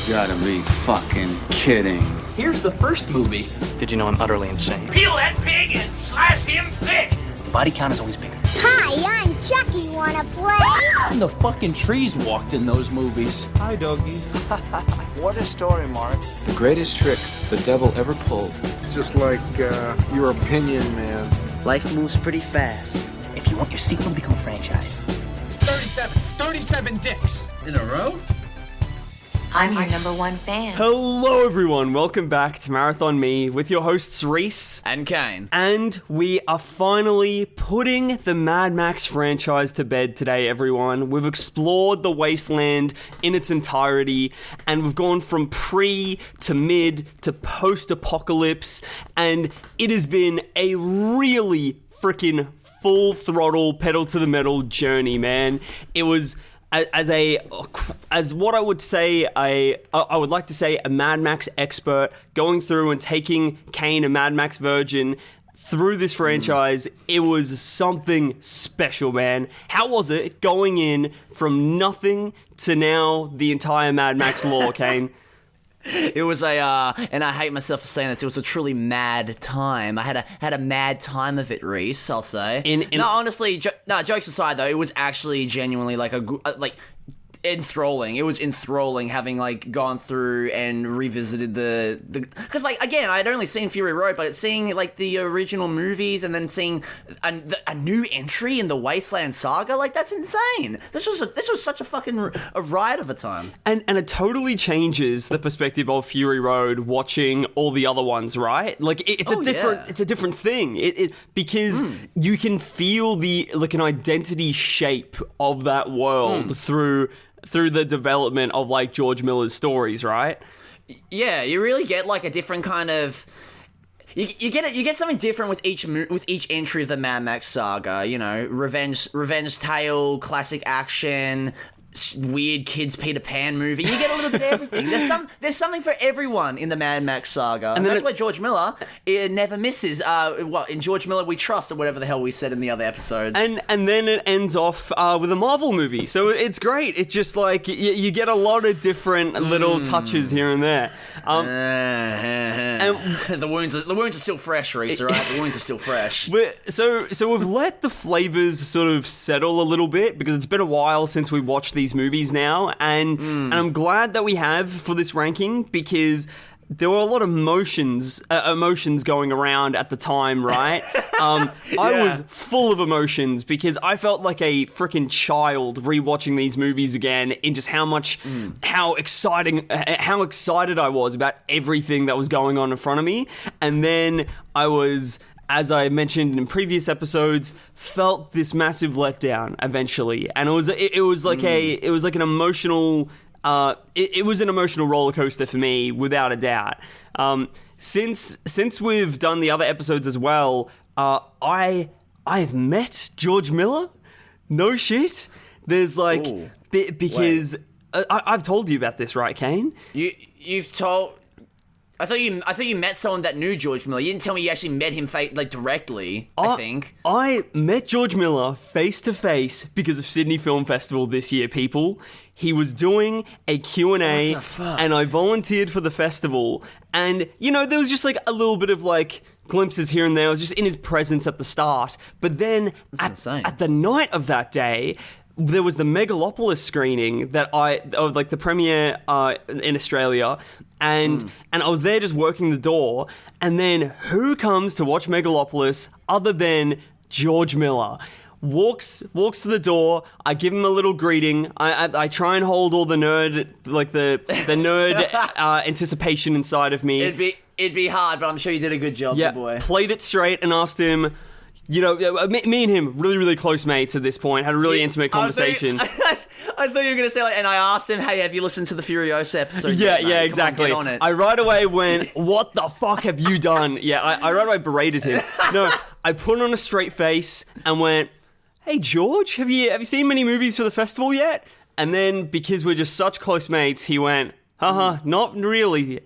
Gotta be fucking kidding. Here's the first movie. Did you know I'm utterly insane? Peel that pig and slice him thick. The body count is always bigger. Hi, I'm Chucky. Wanna play? The fucking trees walked in those movies. Hi, doggy. What a story, Mark. The greatest trick the devil ever pulled. It's just like your opinion, man. Life moves pretty fast. If you want your sequel to become a franchise. 37 dicks. In a row? I'm your number one fan. Hello everyone, welcome back to Marathon Me with your hosts Rhys and Kane. And we are finally putting the Mad Max franchise to bed today, everyone. We've explored the wasteland in its entirety, and we've gone from pre to mid to post-apocalypse, and it has been a really freaking full throttle, pedal to the metal journey, man. It was as what I would say, I would like to say a Mad Max expert going through and taking Kane, a Mad Max virgin, through this franchise. It was something special, man. How was it going in from nothing to now the entire Mad Max lore, Kane? It was and I hate myself for saying this, it was a truly mad time. I had a mad time of it, Rhys, I'll say. No, honestly, jokes aside though, it was actually genuinely like enthralling. It was enthralling having like gone through and revisited the because like again I'd only seen Fury Road, but seeing like the original movies and then seeing a new entry in the Wasteland saga, like that's insane. This was such a fucking a ride of a time, and it totally changes the perspective of Fury Road watching all the other ones, right? Like it's a different thing. It because you can feel the like an identity shape of that world through the development of like George Miller's stories, right? Yeah, you really get like a different kind of you get something different with each entry of the Mad Max saga. You know, revenge tale, classic action, weird kids Peter Pan movie. You get a little bit of everything. There's something for everyone in the Mad Max saga, and that's why George Miller never misses. In George Miller we trust, or whatever the hell we said in the other episodes. And then it ends off with a Marvel movie, so it's great. It's just like you get a lot of different little touches here and there. And the wounds are still fresh, Rhys. All right, the wounds are still fresh. So we've let the flavors sort of settle a little bit because it's been a while since we watched these movies now, and I'm glad that we have for this ranking because there were a lot of emotions going around at the time, right? I was full of emotions because I felt like a freaking child rewatching these movies again in just how excited I was about everything that was going on in front of me. And then I was, as I mentioned in previous episodes, felt this massive letdown eventually, and it was like an emotional. It was an emotional roller coaster for me, without a doubt. Since we've done the other episodes as well, I've met George Miller. No shit. There's like because I've told you about this, right, Kane? You've told. I thought you met someone that knew George Miller. You didn't tell me you actually met him directly, I think. I met George Miller face to face because of Sydney Film Festival this year, people. He was doing a Q&A and I volunteered for the festival. And, you know, there was just like a little bit of like glimpses here and there. I was just in his presence at the start. But then at the night of that day, there was the Megalopolis screening like the premiere in Australia, and I was there just working the door, and then who comes to watch Megalopolis other than George Miller? Walks to the door. I give him a little greeting. I try and hold all the nerd, like the nerd anticipation inside of me. It'd be hard, but I'm sure you did a good job, good boy. Played it straight and asked him. You know, me and him, really, really close mates at this point, had a really intimate conversation. I thought you were going to say, like, and I asked him, hey, have you listened to the Furiosa episode? Yeah, mate? exactly. Come on, get on it. I right away went, what the fuck have you done? Yeah, I right away berated him. No, I put on a straight face and went, hey, George, have you seen many movies for the festival yet? And then, because we're just such close mates, he went, not really.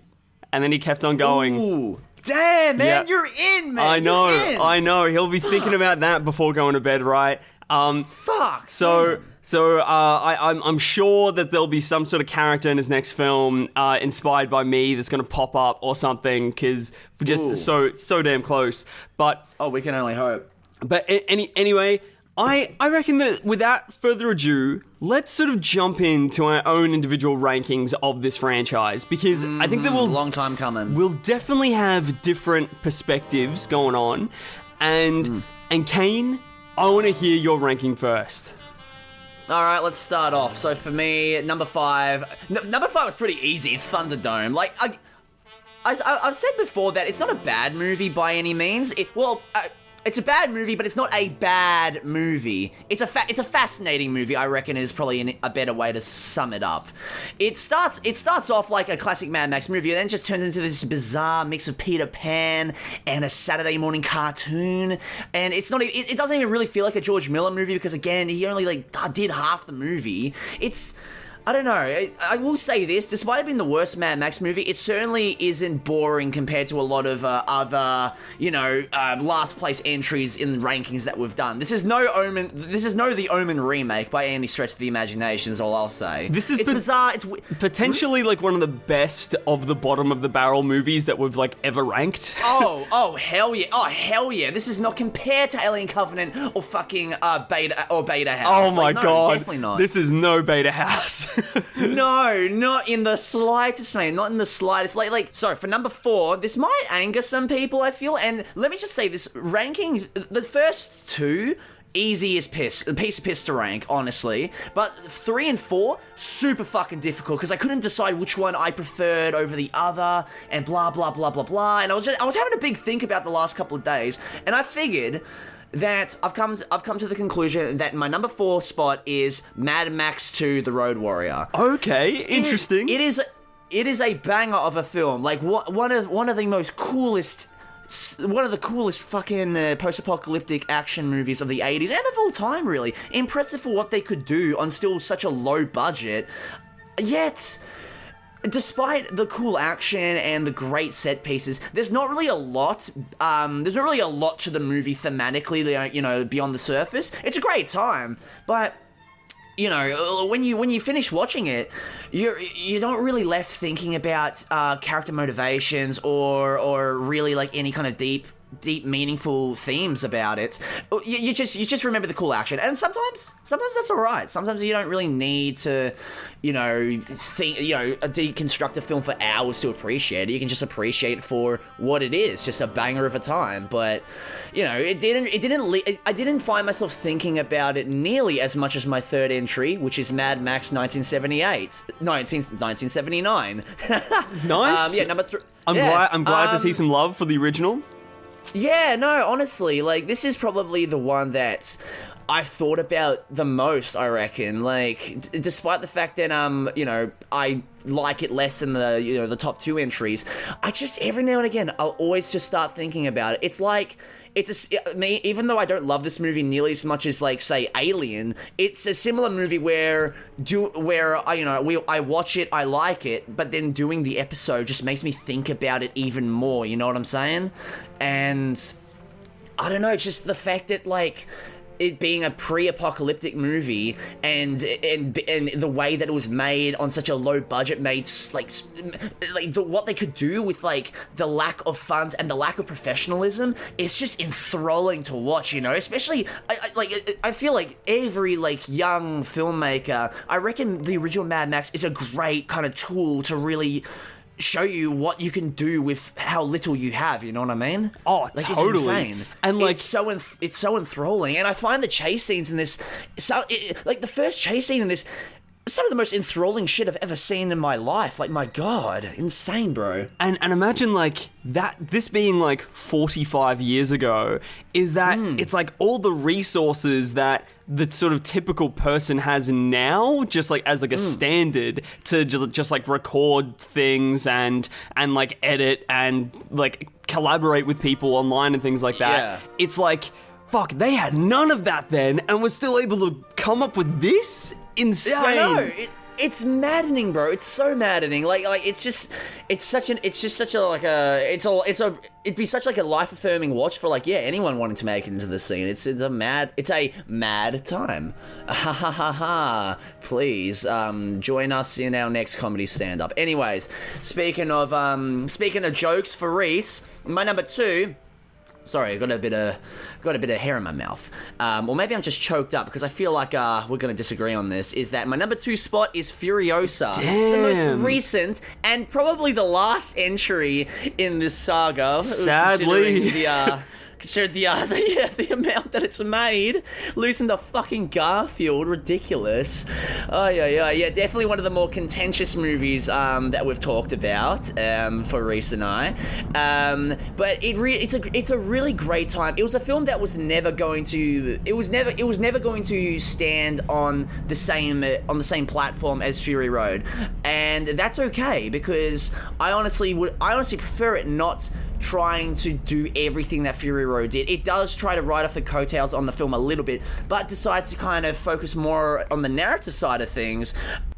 And then he kept on going. Ooh. Damn, man, you're in, man. I know. He'll be thinking about that before going to bed, right? Fuck. So So I'm sure that there'll be some sort of character in his next film inspired by me that's going to pop up or something, because we're just so damn close. But we can only hope. But anyway, I reckon that without further ado, let's sort of jump into our own individual rankings of this franchise, because I think that long time coming. We'll definitely have different perspectives going on, and Kane, I want to hear your ranking first. All right, let's start off. So for me, number 5. Number 5 was pretty easy. It's Thunderdome. Like I've said before that it's not a bad movie by any means. It's a bad movie, but it's not a bad movie. It's a fascinating movie, I reckon, is probably a better way to sum it up. It starts off like a classic Mad Max movie, and then just turns into this bizarre mix of Peter Pan and a Saturday morning cartoon. And it doesn't even really feel like a George Miller movie, because again, he only did half the movie. I don't know. I will say this, despite it being the worst Mad Max movie, it certainly isn't boring compared to a lot of other, last place entries in rankings that we've done. This is no The Omen remake by any stretch of the imagination, is all I'll say. It's bizarre. It's potentially like one of the best of the bottom of the barrel movies that we've ever ranked. Oh hell yeah! Oh hell yeah! This is not compared to Alien Covenant or fucking Beta House. Oh my god! Definitely not. This is no Beta House. No, not in the slightest, man. Not in the slightest. So for number 4, this might anger some people, I feel. And let me just say this: rankings, the first 2, easy as piss, a piece of piss to rank, honestly. But 3 and 4, super fucking difficult, because I couldn't decide which one I preferred over the other, and blah blah blah blah blah. And I was having a big think about the last couple of days, and I figured that I've come to the conclusion that my number 4 spot is Mad Max 2: The Road Warrior. Okay, interesting. It is a banger of a film. Like one of the coolest fucking post-apocalyptic action movies of the 80s and of all time, really. Impressive for what they could do on still such a low budget. Yet, despite the cool action and the great set pieces, there's not really a lot to the movie thematically, beyond the surface. It's a great time, but when you finish watching it, you're not really left thinking about character motivations or really any kind of deep meaningful themes about it. You just remember the cool action, and sometimes that's all right. Sometimes you don't really need to deconstruct a film for hours to appreciate it. You can just appreciate it for what it is, just a banger of a time. But I didn't find myself thinking about it nearly as much as my third entry, which is Mad Max 1979. Nice. Number 3. I'm glad to see some love for the original. Yeah, no, honestly, this is probably the one that I've thought about the most, I reckon. Despite the fact that, I like it less than the top 2 entries, I just, every now and again, I'll always just start thinking about it. It's even though I don't love this movie nearly as much as, say, Alien, it's a similar movie where I watch it, I like it, but then doing the episode just makes me think about it even more, you know what I'm saying? And I don't know, it's just the fact that, it being a pre-apocalyptic movie and the way that it was made on such a low budget made what they could do with the lack of funds and the lack of professionalism, it's just enthralling to watch, especially I feel like every young filmmaker, I reckon the original Mad Max is a great kind of tool to really show you what you can do with how little you have, you know what I mean? Oh, totally. It's insane. And it's so enthralling, and I find the chase scenes in this, the first chase scene in this, some of the most enthralling shit I've ever seen in my life. My god, insane, bro. And imagine this being 45 years ago, is that it's all the resources that the sort of typical person has now, just as a standard to just record things and edit and collaborate with people online and things like that. Yeah. It's fuck, they had none of that then and were still able to come up with this? Insane. Yeah, I know. It's maddening, bro. It's so maddening. It'd be such like a life affirming watch for anyone wanting to make it into the scene. It's a mad time. Ha ha ha ha. Please join us in our next comedy stand up. Anyways, speaking of jokes for Rhys, my number 2. Sorry, I got a bit of hair in my mouth. Or maybe I'm just choked up because I feel like we're going to disagree on this. Is that my number 2 spot is Furiosa. Damn. The most recent and probably the last entry in this saga. Sadly. Considered the amount that it's made. Losing to fucking Garfield. Ridiculous. Oh, yeah. Definitely one of the more contentious movies that we've talked about for Rhys and I. But it's a really great time. It was a film that was never going to stand on the same platform as Fury Road. And that's okay because I honestly prefer it not trying to do everything that Fury Road did. It does try to ride off the coattails on the film a little bit, but decides to kind of focus more on the narrative side of things.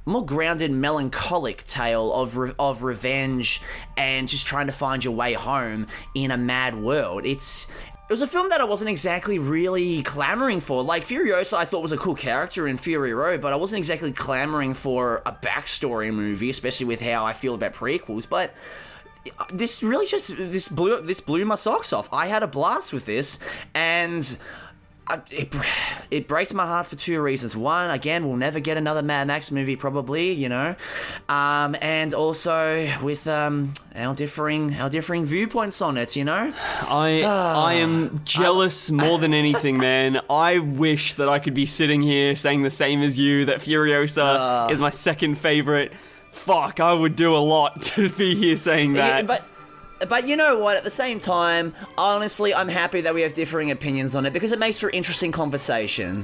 More grounded, melancholic tale of revenge and just trying to find your way home in a mad world. It was a film that I wasn't exactly really clamoring for. Like, Furiosa I thought was a cool character in Fury Road, but I wasn't exactly clamoring for a backstory movie, especially with how I feel about prequels, but this really blew my socks off. I had a blast with this, and it breaks my heart for 2 reasons. One, again, we'll never get another Mad Max movie, probably, and also with our differing viewpoints on it, I am jealous more than anything, man. I wish that I could be sitting here saying the same as you, that Furiosa is my second favorite. Fuck, I would do a lot to be here saying that. Yeah, but you know what? At the same time, honestly, I'm happy that we have differing opinions on it because it makes for interesting conversation.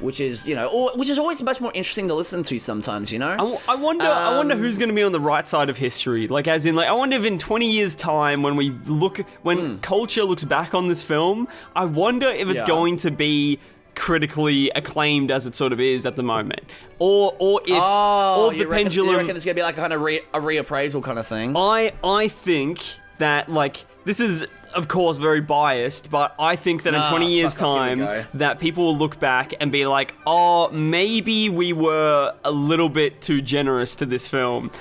Which is, which is always much more interesting to listen to sometimes, I wonder who's going to be on the right side of history. I wonder if in 20 years' time, when culture looks back on this film, I wonder if it's going to be critically acclaimed as it sort of is at the moment, or if the pendulum. You reckon there's gonna be like a kind of a reappraisal kind of thing? I think that this is of course very biased, but I think that in 20 years' time that people will look back and be like, oh, maybe we were a little bit too generous to this film.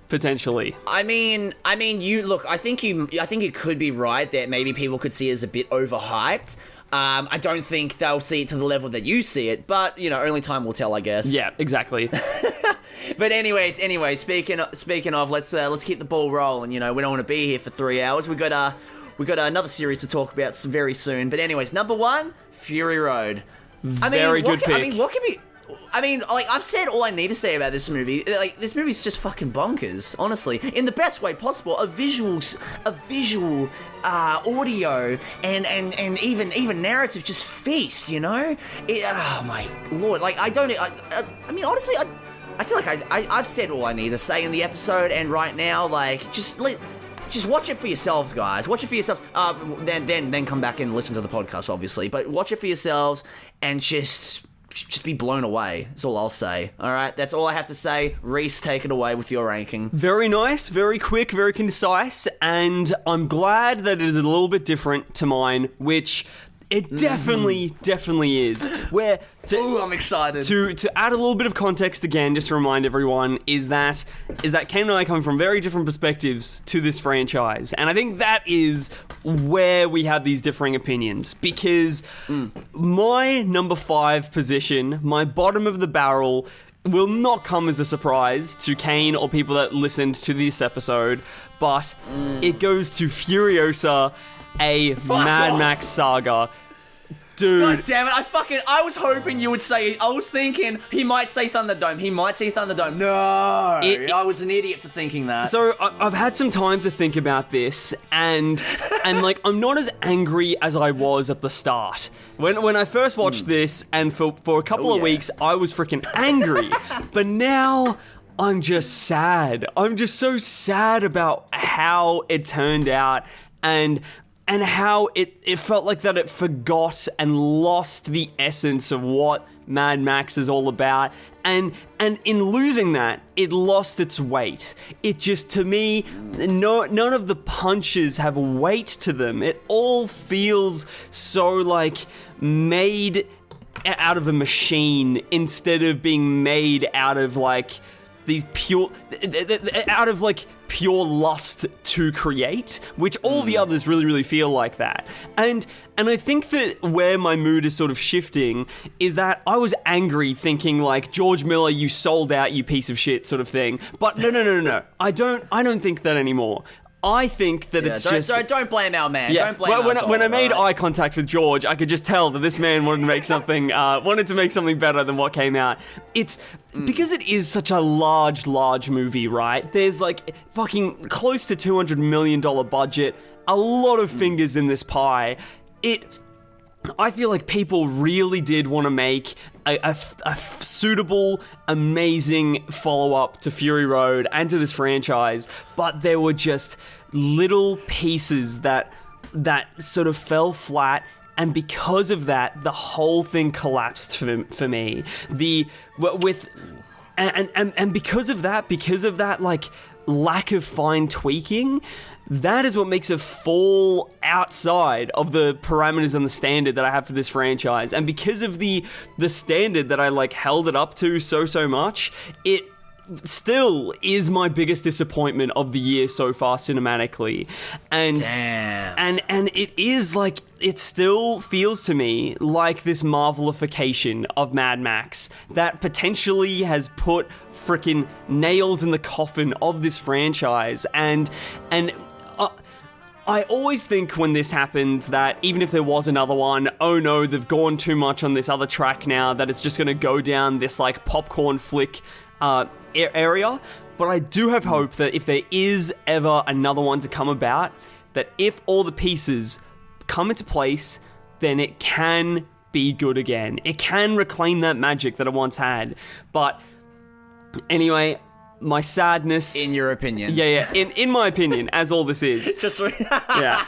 Potentially. I mean, you look. I think you could be right that maybe people could see it as a bit overhyped. I don't think they'll see it to the level that you see it, but only time will tell, I guess. Yeah, exactly. But anyways, speaking of, let's keep the ball rolling. We don't want to be here for 3 hours. We got another series to talk about very soon. But anyways, number 1, Fury Road. Very good pick. What can be? I've said all I need to say about this movie. This movie's just fucking bonkers, honestly, in the best way possible. A visual, audio, and even narrative just feast. Oh my lord! Honestly, I feel like I've said all I need to say in the episode, and right now, just watch it for yourselves, guys. Watch it for yourselves. Then come back and listen to the podcast, obviously. But watch it for yourselves and just be blown away. That's all I'll say. All right, that's all I have to say. Rhys, take it away with your ranking. Very nice, very quick, very concise, and I'm glad that it is a little bit different to mine, which it definitely is. Ooh, I'm excited. To add a little bit of context again, just to remind everyone, is that Kane and I come from very different perspectives to this franchise. And I think that is where we have these differing opinions. Because my number 5 position, my bottom of the barrel, will not come as a surprise to Kane or people that listened to this episode, but it goes to Furiosa, a Mad Max saga. Dude. God damn it, I was hoping you would say, I was thinking he might say Thunderdome. No, I was an idiot for thinking that. So I've had some time to think about this, and I'm not as angry as I was at the start. When I first watched this, and for a couple of weeks, I was freaking angry. But now I'm just sad. I'm just so sad about how it turned out, and how it felt like that it forgot and lost the essence of what Mad Max is all about, and in losing that, it lost its weight. It just, to me, none of the punches have weight to them. It all feels so like made out of a machine instead of being made out of like these pure lust to create, which all the others really feel like that. And I think that where my mood is sort of shifting is that I was angry thinking like, George Miller, you sold out, you piece of shit, sort of thing. But no. I don't think that anymore. I think that it's don't blame our man. Yeah. Don't blame when I made eye contact with George, I could just tell that this man wanted to make something better than what came out. It's because it is such a large movie, right? There's like fucking close to $200 million budget, a lot of fingers in this pie. I feel like people really did want to make a suitable, amazing follow-up to Fury Road and to this franchise, but there were just little pieces that sort of fell flat, and because of that, the whole thing collapsed for me. And because of that, like, lack of fine tweaking, that is what makes it fall outside of the parameters and the standard that I have for this franchise. And because of the standard that I like held it up to so much, it still is my biggest disappointment of the year so far cinematically. And damn. And it is like, it still feels to me like this Marvelification of Mad Max that potentially has put freaking nails in the coffin of this franchise. And I always think when this happens that even if there was another one, oh no, they've gone too much on this other track now, that it's just going to go down this like popcorn flick area. But I do have hope that if there is ever another one to come about, that if all the pieces come into place, then it can be good again. It can reclaim that magic that it once had. But anyway, my sadness... In your opinion. Yeah. In my opinion, as all this is. Just... yeah.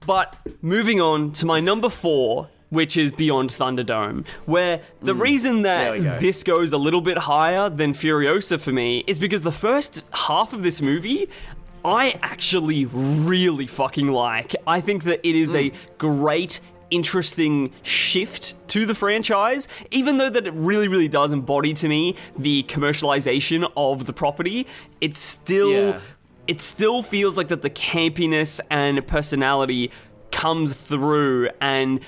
But moving on to my number 4, which is Beyond Thunderdome, where the reason that this goes a little bit higher than Furiosa for me is because the first half of this movie, I actually really fucking like. I think that it is a great, interesting shift to the franchise, even though that it really does embody to me the commercialization of the property. It still feels like that the campiness and personality comes through. And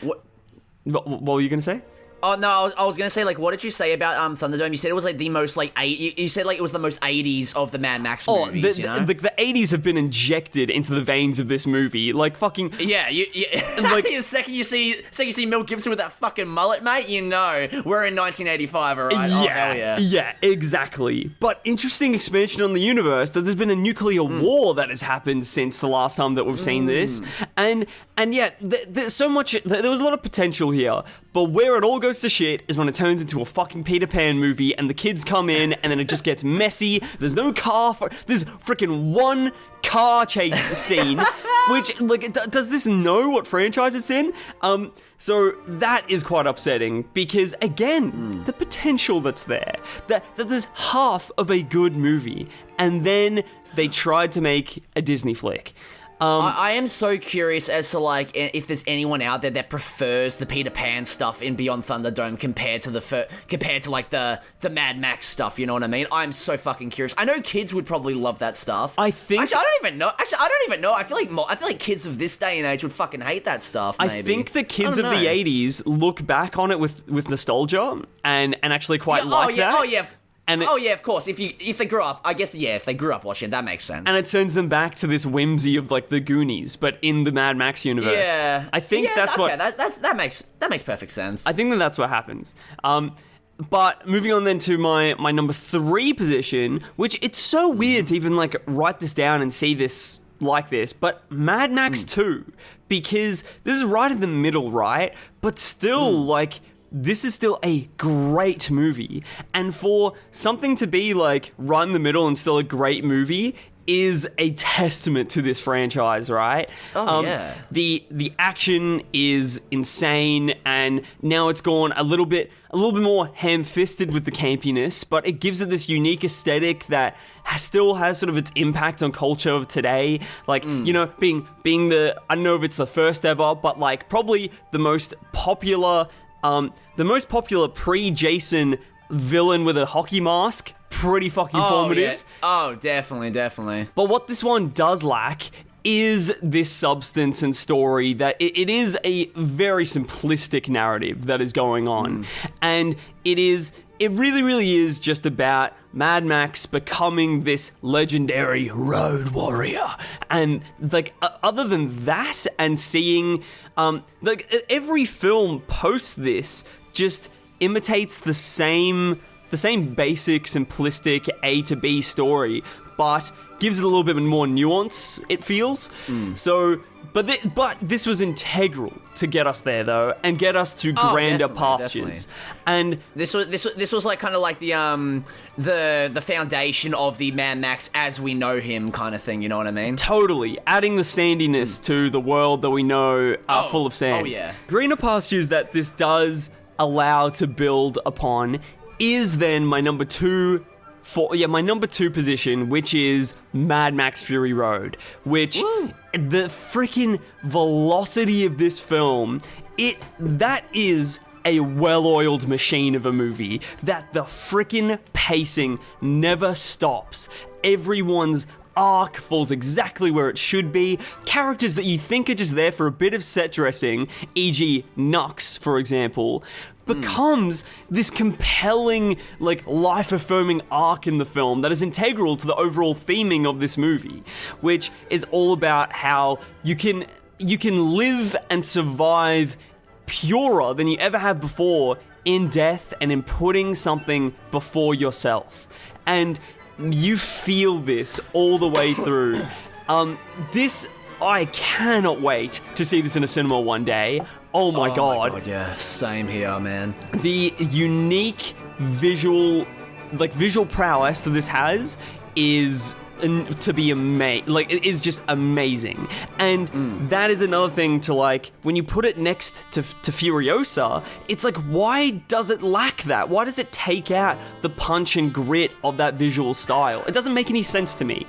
what were you gonna say? Oh, no, I was going to say, like, what did you say about Thunderdome? You said it was, like, the most, like, you said, like, it was the most 80s of the Mad Max movies, you know? The 80s have been injected into the veins of this movie. Like, fucking... Yeah, like, the second you see Mel Gibson with that fucking mullet, mate, you know, we're in 1985, all right? Yeah, oh, hell yeah. Yeah, exactly. But interesting expansion on the universe, that there's been a nuclear war that has happened since the last time that we've seen this. And yeah, there's so much... There was a lot of potential here, but where it all goes to shit is when it turns into a fucking Peter Pan movie and the kids come in and then it just gets messy. There's no car... There's freaking one car chase scene, which, like, does this know what franchise it's in? So that is quite upsetting because, again, the potential that's there, that there's half of a good movie and then they tried to make a Disney flick. I am so curious as to, like, if there's anyone out there that prefers the Peter Pan stuff in Beyond Thunderdome compared to like the Mad Max stuff. You know what I mean? I'm so fucking curious. I know kids would probably love that stuff. I think. Actually, I don't even know. I feel like kids of this day and age would fucking hate that stuff. Maybe. I think the kids of the '80s look back on it with nostalgia and actually quite like that. Oh yeah. Of course. If they grew up, I guess, if they grew up watching it, that makes sense. And it turns them back to this whimsy of, like, the Goonies, but in the Mad Max universe. Yeah. I think that's okay, what... that makes perfect sense. I think that's what happens. But moving on then to my number 3 position, which it's so weird to even, like, write this down and see this like this, but Mad Max 2, because this is right in the middle, right? But still, like... This is still a great movie, and for something to be like right in the middle and still a great movie is a testament to this franchise, right? Yeah. The action is insane, and now it's gone a little bit more ham-fisted with the campiness, but it gives it this unique aesthetic that still has sort of its impact on culture of today. Like, you know, being the, I don't know if it's the first ever, but like probably the most popular pre-Jason villain with a hockey mask. Pretty fucking formative. Yeah. Oh, definitely. But what this one does lack is this substance and story that it is a very simplistic narrative that is going on. And it really is just about Mad Max becoming this legendary road warrior. And like other than that, and seeing like every film post this just imitates the same basic, simplistic A to B story, but gives it a little bit more nuance, it feels. So, but this was integral to get us there, though, and get us to grander pastures. Definitely. And this was like kind of like the foundation of the Mad Max as we know him kind of thing. You know what I mean? Totally, adding the sandiness to the world that we know full of sand. Oh yeah, greener pastures that this does allow to build upon is then my number two position, which is Mad Max Fury Road, which the freaking velocity of this film, that is a well-oiled machine of a movie, that the freaking pacing never stops. Everyone's arc falls exactly where it should be. Characters that you think are just there for a bit of set dressing, e.g. Nux, for example, becomes this compelling, like, life-affirming arc in the film that is integral to the overall theming of this movie, which is all about how you can live and survive purer than you ever have before in death and in putting something before yourself. And you feel this all the way through. I cannot wait to see this in a cinema one day. Oh my god, yeah, same here, man. The unique visual prowess that this has is to be amazing. Like, it is just amazing. And that is another thing to, like, when you put it next to Furiosa, it's like, why does it lack that? Why does it take out the punch and grit of that visual style? It doesn't make any sense to me.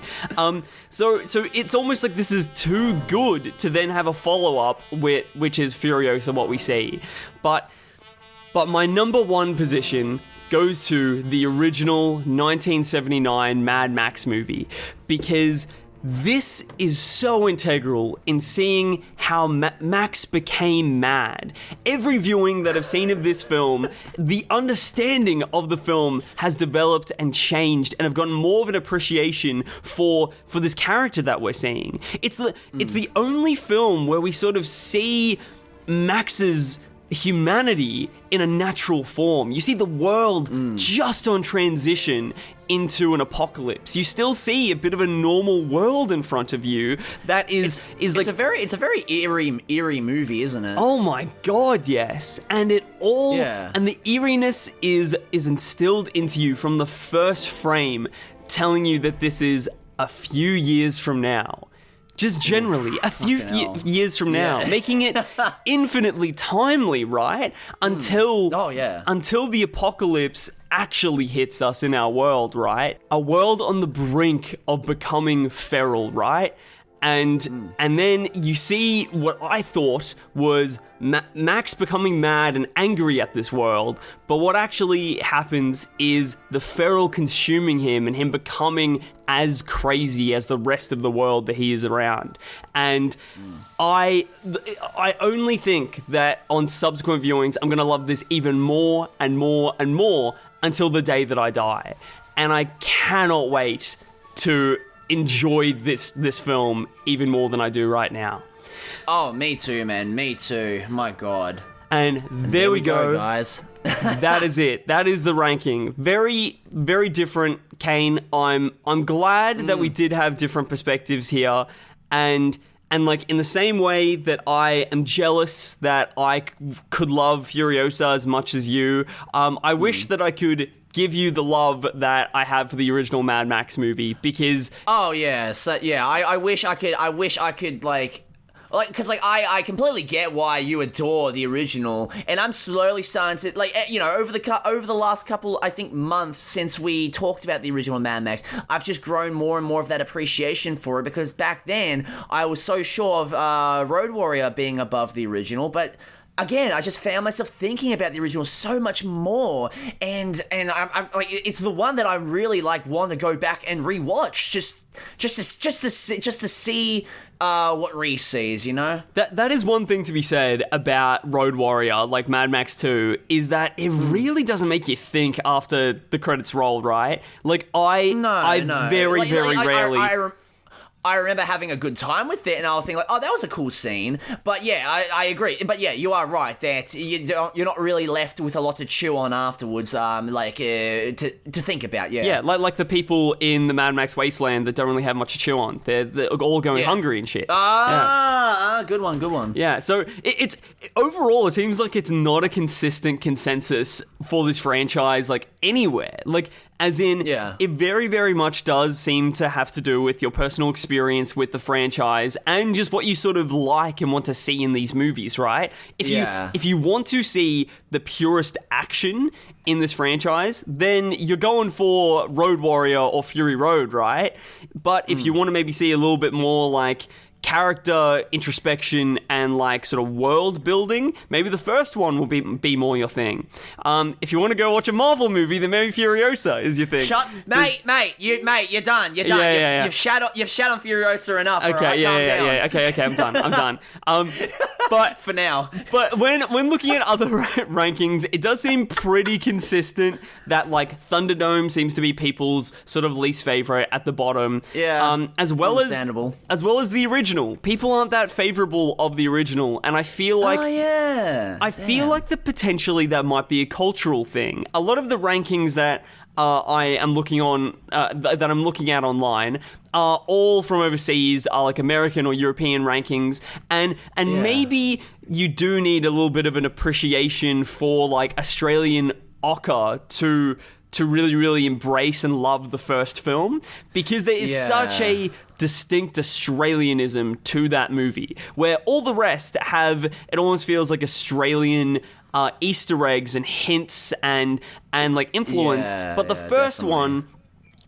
So it's almost like this is too good to then have a follow-up which is Furiosa, what we see. But my number one position goes to the original 1979 Mad Max movie, because this is so integral in seeing how Max became mad. Every viewing that I've seen of this film, the understanding of the film has developed and changed, and I've gotten more of an appreciation for this character that we're seeing. It's the only film where we sort of see Max's humanity in a natural form. You see the world just on transition into an apocalypse. You still see a bit of a normal world in front of you that is like it's a very eerie movie, isn't it? Oh my god, yes. And and the eeriness is instilled into you from the first frame, telling you that this is a few years from now. Just generally, a few years from now, making it infinitely timely, right? Until the apocalypse actually hits us in our world, right? A world on the brink of becoming feral, right? And then you see what I thought was Max becoming mad and angry at this world, but what actually happens is the feral consuming him and him becoming as crazy as the rest of the world that he is around. And I only think that on subsequent viewings, I'm going to love this even more and more and more until the day that I die. And I cannot wait to enjoy this film even more than I do right now. Oh, me too, man. Me too. My god. And there we go, guys. That is it. That is the ranking. Very, very different, Kane. I'm glad that we did have different perspectives here, and like in the same way that I am jealous that I could love Furiosa as much as you, I wish that I could give you the love that I have for the original Mad Max movie, because Oh yeah, so yeah, I wish I could like, because like I completely get why you adore the original, and I'm slowly starting to like, you know, over the last couple, I think, months since we talked about the original Mad Max, I've just grown more and more of that appreciation for it, because back then I was so sure of Road Warrior being above the original, but again, I just found myself thinking about the original so much more, and I'm like, it's the one that I really like want to go back and rewatch, just to see what Rhys sees, you know? That is one thing to be said about Road Warrior, like Mad Max 2, is that it really doesn't make you think after the credits roll, right? Like, I very rarely... I remember having a good time with it, and I was thinking, like, oh, that was a cool scene. But yeah, I agree. But yeah, you are right that you're not really left with a lot to chew on afterwards, to think about. Yeah, yeah, like the people in the Mad Max Wasteland that don't really have much to chew on. They're all going hungry and shit. Good one. Yeah, so it's overall, it seems like it's not a consistent consensus for this franchise, like anywhere. Like, as in, it very, very much does seem to have to do with your personal experience with the franchise and just what you sort of like and want to see in these movies, right? If you want to see the purest action in this franchise, then you're going for Road Warrior or Fury Road, right? But if you want to maybe see a little bit more like character introspection and like sort of world building, maybe the first one will be more your thing. If you want to go watch a Marvel movie, then maybe Furiosa is your thing. Mate, you're done. You've shat on Furiosa enough. Okay, right? Okay, I'm done. But for now. But when looking at other rankings, it does seem pretty consistent that like Thunderdome seems to be people's sort of least favorite at the bottom. Yeah. As well as the original. People aren't that favorable of the original, and I feel like feel like that potentially that might be a cultural thing. A lot of the rankings that I am looking on that I'm looking at online are all from overseas, are like American or European rankings, and maybe you do need a little bit of an appreciation for like Australian ochre to really, really embrace and love the first film, because there is such a distinct Australianism to that movie, where all the rest have, it almost feels like Australian Easter eggs and hints and like influence, but the first one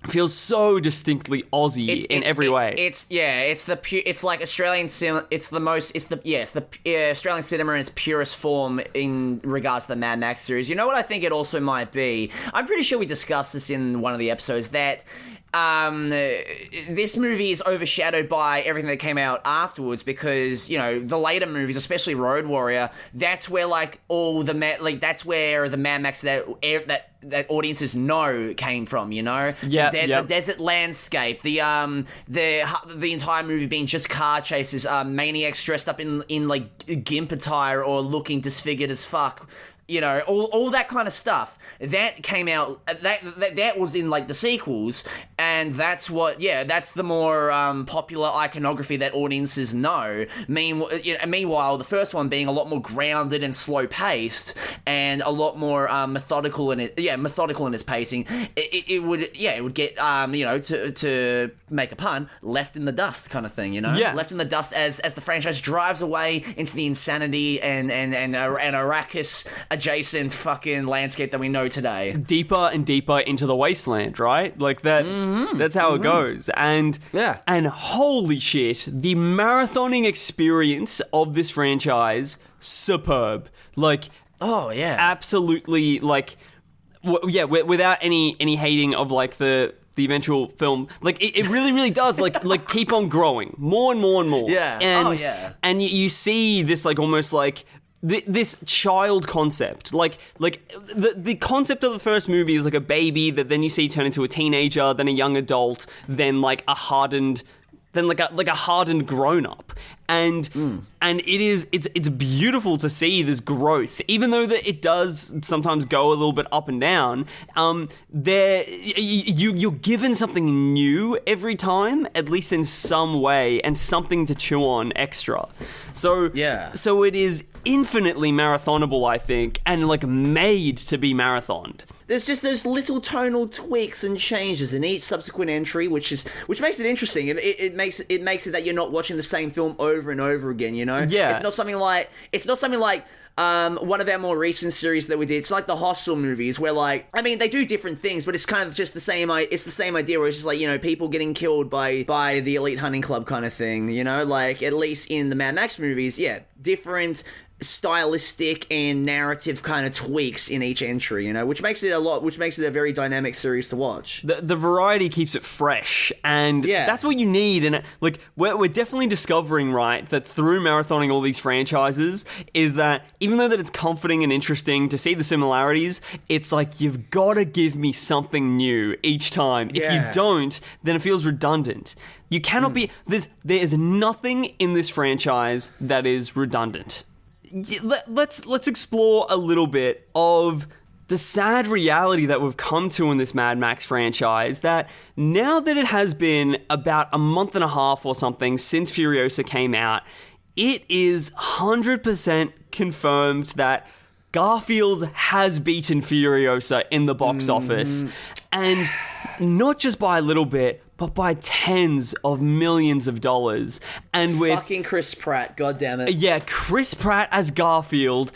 feels so distinctly Aussie in every way. It's like Australian cinema. It's the Australian cinema in its purest form in regards to the Mad Max series. You know what I think it also might be? I'm pretty sure we discussed this in one of the episodes, that this movie is overshadowed by everything that came out afterwards, because, you know, the later movies, especially Road Warrior, that's where like that's where the Mad Max that audiences know came from, you know? The desert landscape, the entire movie being just car chases, maniacs dressed up in like gimp attire or looking disfigured as fuck. You know, all that kind of stuff that came out, that was in like the sequels, and that's the more popular iconography that audiences know. Meanwhile, the first one being a lot more grounded and slow paced, and a lot more methodical in its pacing. It would get to make a pun, left in the dust kind of thing. You know, left in the dust as the franchise drives away into the insanity and Arrakis adjacent fucking landscape that we know today. Deeper and deeper into the wasteland, right? Like that. That's how it goes. And holy shit, the marathoning experience of this franchise, superb. Like, absolutely. Like, without any hating of like the eventual film, like it really, really does like keep on growing more and more and more. And you see this like almost like this child concept, like the concept of the first movie is like a baby that then you see turn into a teenager, then a young adult, then like a hardened grown up, and it's beautiful to see this growth, even though that it does sometimes go a little bit up and down. You're given something new every time, at least in some way, and something to chew on extra. So it is infinitely marathonable, I think, and like made to be marathoned. there's just those little tonal tweaks and changes in each subsequent entry, which makes it interesting. It makes it that you're not watching the same film over and over again. You know, Yeah. It's not something like one of our more recent series that we did. It's like the Hostel movies, where like, I mean, they do different things, but it's kind of just the same. It's the same idea, where it's just like, you know, people getting killed by the elite hunting club kind of thing. You know, like at least in the Mad Max movies, yeah, different stylistic and narrative kind of tweaks in each entry, you know, which makes it a very dynamic series to watch. The variety keeps it fresh, and that's what you need. And like we're definitely discovering, right, that through marathoning all these franchises is that even though that it's comforting and interesting to see the similarities, it's like you've got to give me something new each time. If you don't, then it feels redundant. You cannot be there is nothing in this franchise that is redundant. Let's explore a little bit of the sad reality that we've come to in this Mad Max franchise, that now that it has been about a month and a half or something since Furiosa came out, it is 100% confirmed that Garfield has beaten Furiosa in the box office, and not just by a little bit, but by tens of millions of dollars. And with fucking Chris Pratt, goddammit. Yeah, Chris Pratt as Garfield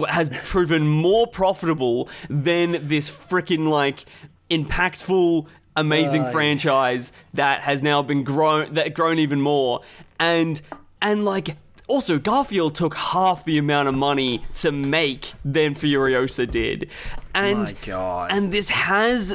has proven more profitable than this freaking like impactful, amazing franchise that has now been grown even more. And like, also, Garfield took half the amount of money to make than Furiosa did. And, my God. And this has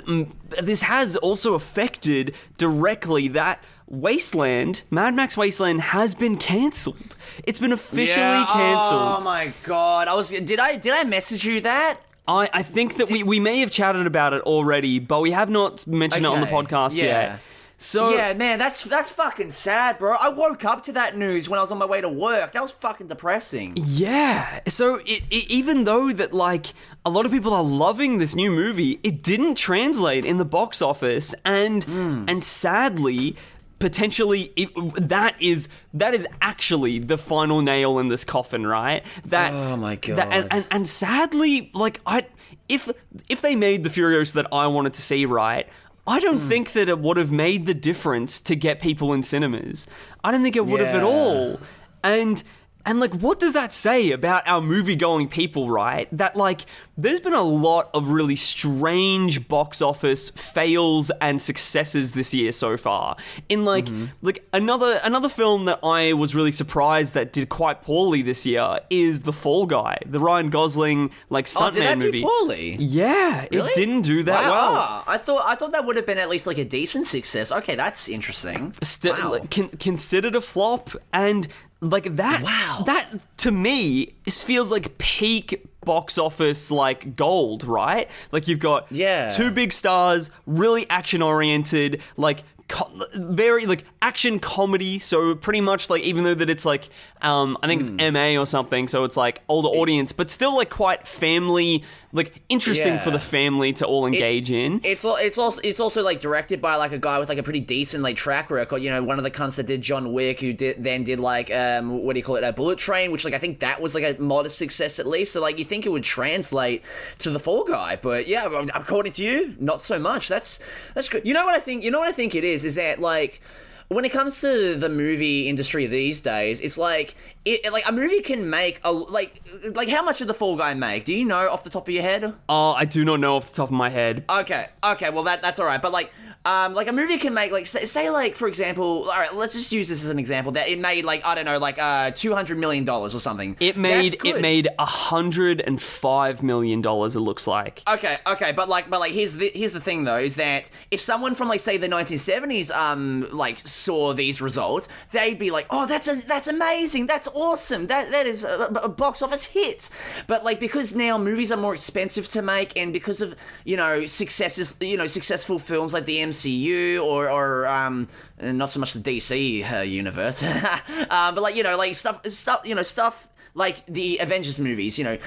also affected directly that Mad Max Wasteland has been cancelled. It's been officially cancelled. Oh my God. Did I message you that? I think that we may have chatted about it already, but we have not mentioned it on the podcast yet. So yeah, man, that's fucking sad, bro. I woke up to that news when I was on my way to work. That was fucking depressing. Yeah. So even though that like a lot of people are loving this new movie, it didn't translate in the box office, and sadly, potentially that is actually the final nail in this coffin, right? Oh my God. And sadly, like if they made the Furiosa that I wanted to see, right, I don't think that it would have made the difference to get people in cinemas. I don't think it would have at all. And like, what does that say about our movie-going people, right? That, like, there's been a lot of really strange box office fails and successes this year so far. In, like, another film that I was really surprised that did quite poorly this year is The Fall Guy, the Ryan Gosling, like, stuntman movie. Did that do poorly? Yeah, really? It didn't do that well. I thought that would have been at least, like, a decent success. Okay, that's interesting. Considered a flop, and like that. Wow. That to me feels like peak box office like gold, right? Like you've got two big stars, really action oriented, like very like action comedy. So pretty much like, even though that it's like I think it's MA or something, so it's like older audience, but still like quite family, like interesting for the family to all engage in. It's also like directed by like a guy with like a pretty decent like track record. You know, one of the cunts that did John Wick, who did like what do you call it, a Bullet Train, which like I think that was like a modest success at least. So like you think it would translate to The Fall Guy, but yeah, according to you, not so much. That's good. You know what I think it is that like, when it comes to the movie industry these days, it's like a movie can make like how much did The Fall Guy make? Do you know off the top of your head? Oh, I do not know off the top of my head. Okay, well that's all right. But like a movie can make like say like, for example, all right, let's just use this as an example, that it made like, I don't know, like $200 million or something. It made $105 million. It looks like. Okay, but here's the thing though, is that if someone from like say the 1970s like saw these results, they'd be like, oh, that's amazing, that's awesome, that is a box office hit. But like, because now movies are more expensive to make, and because of, you know, successful films like the MCU or not so much the DC universe, but like, you know, like stuff like the Avengers movies, you know,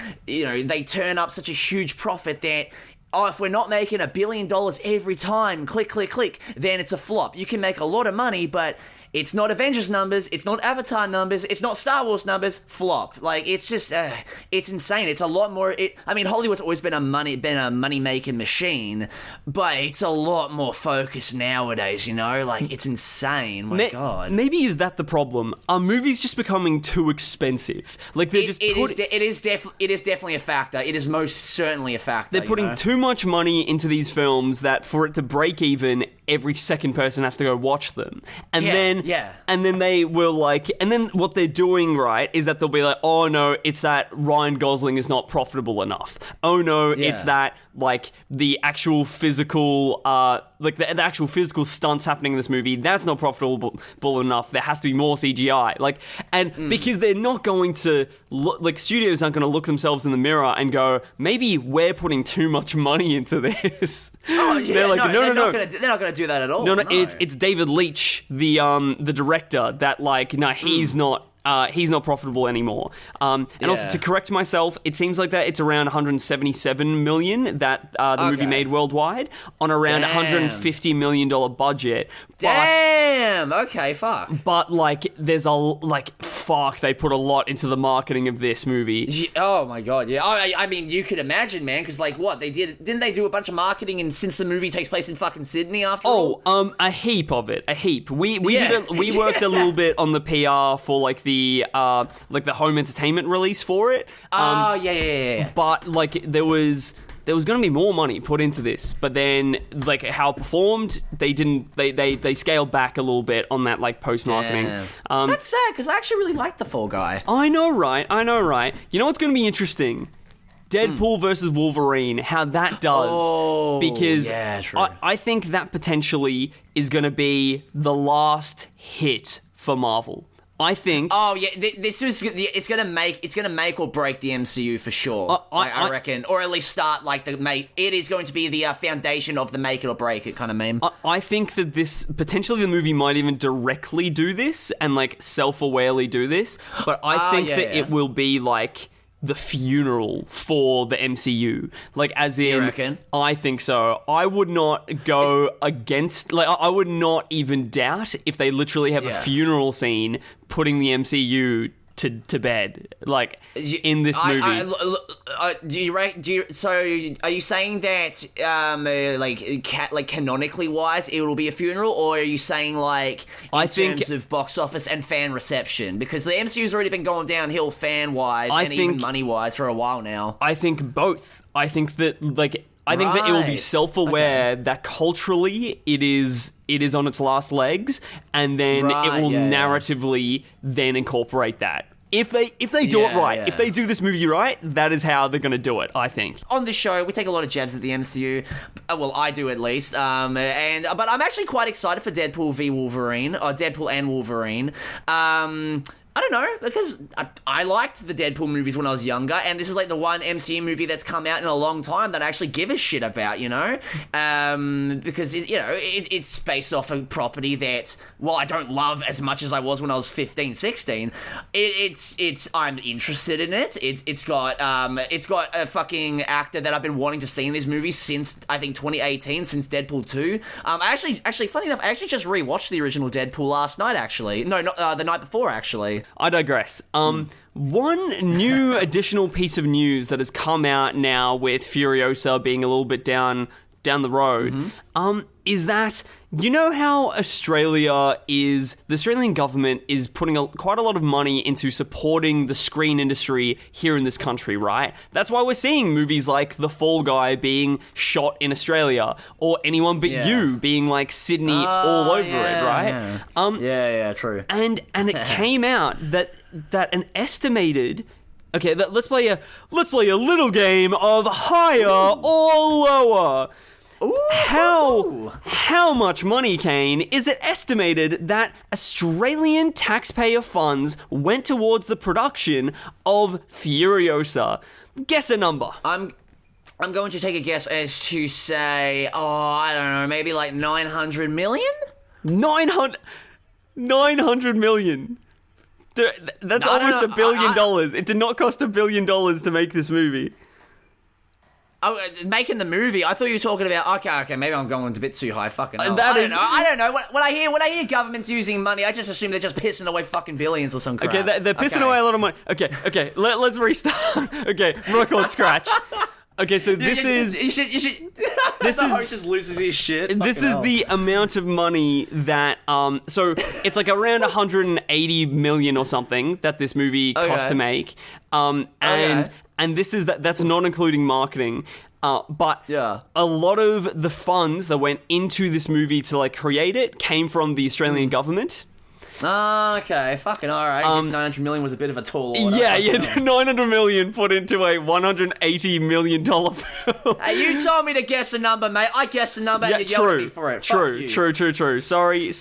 they turn up such a huge profit that, oh, if we're not making $1 billion every time, click, then it's a flop. You can make a lot of money, but It's not Avengers numbers. It's not Avatar numbers. It's not Star Wars numbers. Flop. Like, it's just, it's insane. It's a lot more. Hollywood's always been a money making machine, but it's a lot more focused nowadays. Like, it's insane. My God. Maybe is that the problem? Are movies just becoming too expensive? Like, they're it is definitely a factor. It is most certainly a factor. They're putting too much money into these films that for it to break even, every second person has to go watch them. And then they will like, and then what they're doing, right, is that they'll be like, oh no, it's that Ryan Gosling is not profitable enough. Oh no, it's that like the actual physical, the actual physical stunts happening in this movie, that's not profitable enough. There has to be more CGI. Like, and because they're not going to look, like, studios aren't going to look themselves in the mirror and go, maybe we're putting too much money into this. Oh yeah, they're like, they're not going to do that at all. No, it's David Leitch, the director, that like, no, he's not profitable anymore. And also, to correct myself, it seems like that it's around 177 million that the movie made worldwide on around $150 million budget. Damn. Okay. Fuck. But like, there's they put a lot into the marketing of this movie. Oh my God. Yeah. I mean, you could imagine, man, because like, what they didn't they do a bunch of marketing? And since the movie takes place in fucking Sydney, after all. A heap of it. A heap. We worked a little bit on the PR for like the home entertainment release for it. Yeah. But like, there was going to be more money put into this, but then like how it performed, they scaled back a little bit on that like post marketing. That's sad because I actually really liked the Fall Guy. I know, right? You know what's going to be interesting? Deadpool versus Wolverine, how that does. Because true. I think that potentially is going to be the last hit for Marvel. I think. Oh yeah, it's gonna make or break the MCU for sure. I reckon, or at least start like it is going to be the foundation of the make it or break it kind of meme. I think that this potentially the movie might even directly do this and like self-awarely do this, but I think it will be like the funeral for the MCU. Like, as in, you reckon? I think so. I would not go against, like, I would not even doubt if they literally have a funeral scene putting the MCU to bed, like, in this movie. So are you saying that canonically wise it will be a funeral, or are you saying like in terms of box office and fan reception? Because the MCU's already been going downhill fan wise and even money wise for a while now. I think both. I think that like I think that it will be self-aware that culturally it is on its last legs, and then it will narratively then incorporate that. If they do it right, if they do this movie right, that is how they're going to do it, I think. On this show, we take a lot of jabs at the MCU. Well, I do at least. But I'm actually quite excited for Deadpool v Wolverine, or Deadpool and Wolverine. I don't know, because I liked the Deadpool movies when I was younger, and this is like the one MCU movie that's come out in a long time that I actually give a shit about, you know? Because, it's based off a property that, well, I don't love as much as I was when I was 15, 16. I'm interested in it. It's got a fucking actor that I've been wanting to see in this movie since, I think, 2018, since Deadpool 2. Actually, funny enough, I actually just rewatched the original Deadpool last night, actually. No, not the night before, actually. I digress. One new additional piece of news that has come out now with Furiosa being a little bit down the road, is that, you know how the Australian government is putting quite a lot of money into supporting the screen industry here in this country, right? That's why we're seeing movies like The Fall Guy being shot in Australia, or Anyone But You being like Sydney all over it, right? True. And it came out that an estimated... Okay, let's play a little game of higher or lower. Ooh. How much money, Kane, is it estimated that Australian taxpayer funds went towards the production of Furiosa? Guess a number. I'm going to take a guess as to say, I don't know, maybe like 900 million? 900 million. That's almost $1 billion. It did not cost $1 billion to make this movie. making the movie. I thought you were talking about. Okay, maybe I'm going a bit too high. Fucking hell. I don't know. When I hear governments using money, I just assume they're just pissing away fucking billions or some crap. Okay, they're pissing away a lot of money. Okay, let's restart. Okay, record scratch. Okay, so this is... You should... This is... He just loses his shit. This is the amount of money that... So, it's like around 180 million or something that this movie cost to make. And this is... That's not including marketing. But a lot of the funds that went into this movie to, like, create it came from the Australian government. Okay, fucking alright. I guess 900 million was a bit of a tall order. Yeah, 900 million put into a $180 million film. Hey, you told me to guess a number, mate. I guessed a number and you yelled at me for it. True. Sorry.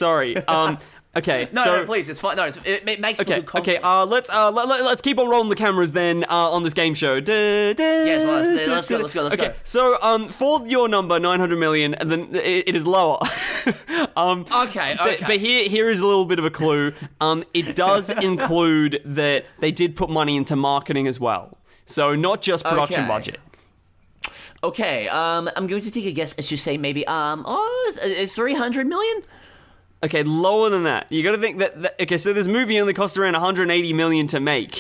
Okay, no, please, it's fine. No, it makes for good content. Okay, let's keep on rolling the cameras then on this game show. Yes, let's go. Okay, so for your number 900 million, and then it is lower. Okay. But here is a little bit of a clue. It does include that they did put money into marketing as well, so not just production budget. Okay, I'm going to take a guess as you say maybe 300 million. Okay, lower than that. You got to think that. Okay, so this movie only cost around 180 million to make.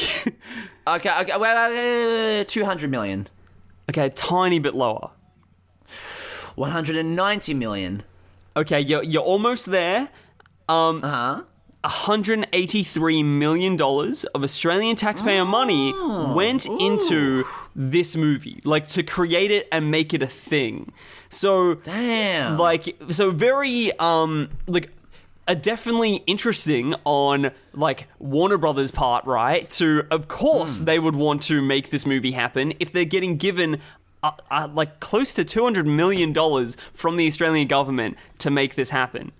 Okay, 200 million. Okay, a tiny bit lower. 190 million. Okay, you're almost there. $183 million of Australian taxpayer money went into this movie, like to create it and make it a thing. So, damn, very definitely interesting on like Warner Brothers' part, right? To, of course, they would want to make this movie happen if they're getting given like close to $200 million from the Australian government to make this happen.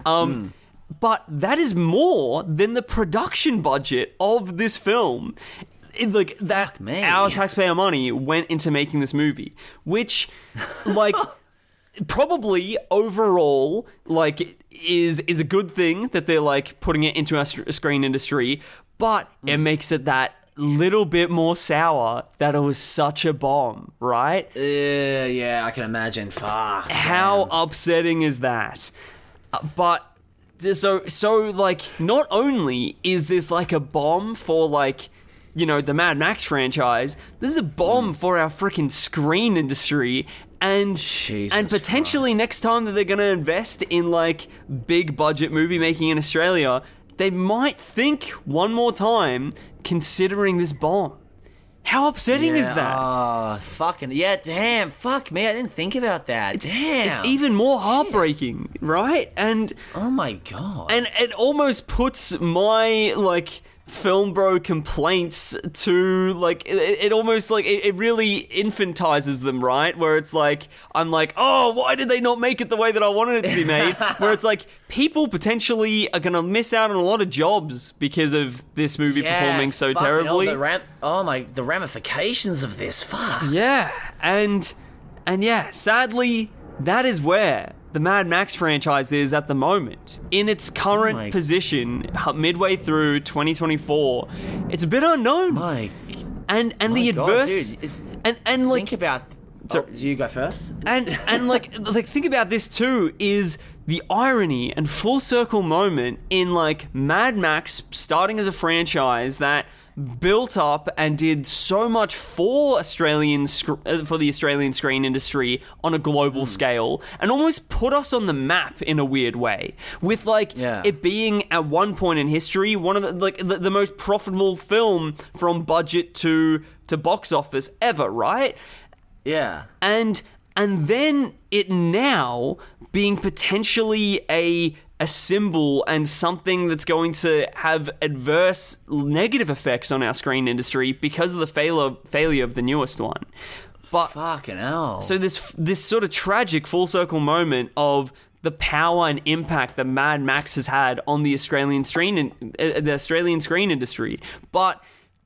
But that is more than the production budget of this film. Our taxpayer money went into making this movie, which, like, probably overall, like, is a good thing that they're like putting it into our screen industry, but it makes it that little bit more sour that it was such a bomb, right? Yeah, I can imagine. Fuck. How upsetting is that? But so like, not only is this like a bomb for like, you know, the Mad Max franchise, this is a bomb for our freaking screen industry. And potentially next time that they're going to invest in like big budget movie making in Australia, they might think one more time considering this bomb. How upsetting is that? Oh, fucking yeah, damn, fuck me, I didn't think about that. Damn. It's even more heartbreaking, right? And oh my god. And it almost puts my like film bro complaints to like it almost like it really infantizes them, right? Where it's like, I'm like, oh, why did they not make it the way that I wanted it to be made? Where it's like, people potentially are gonna miss out on a lot of jobs because of this movie performing so terribly. The ramifications of this, fuck. Yeah, and yeah, sadly, that is where the Mad Max franchise is at the moment. In its current position, midway through 2024, it's a bit unknown. And the adverse... God, and like... Think about... you go first? And like think about this too, is the irony and full circle moment in like Mad Max starting as a franchise that built up and did so much for the Australian screen industry on a global scale, and almost put us on the map in a weird way, with like it being at one point in history one of the most profitable film from budget to box office ever, right? Yeah. And then it now being potentially a symbol and something that's going to have adverse negative effects on our screen industry because of the failure of the newest one. But fucking hell. So this sort of tragic full circle moment of the power and impact that Mad Max has had on the Australian screen industry. But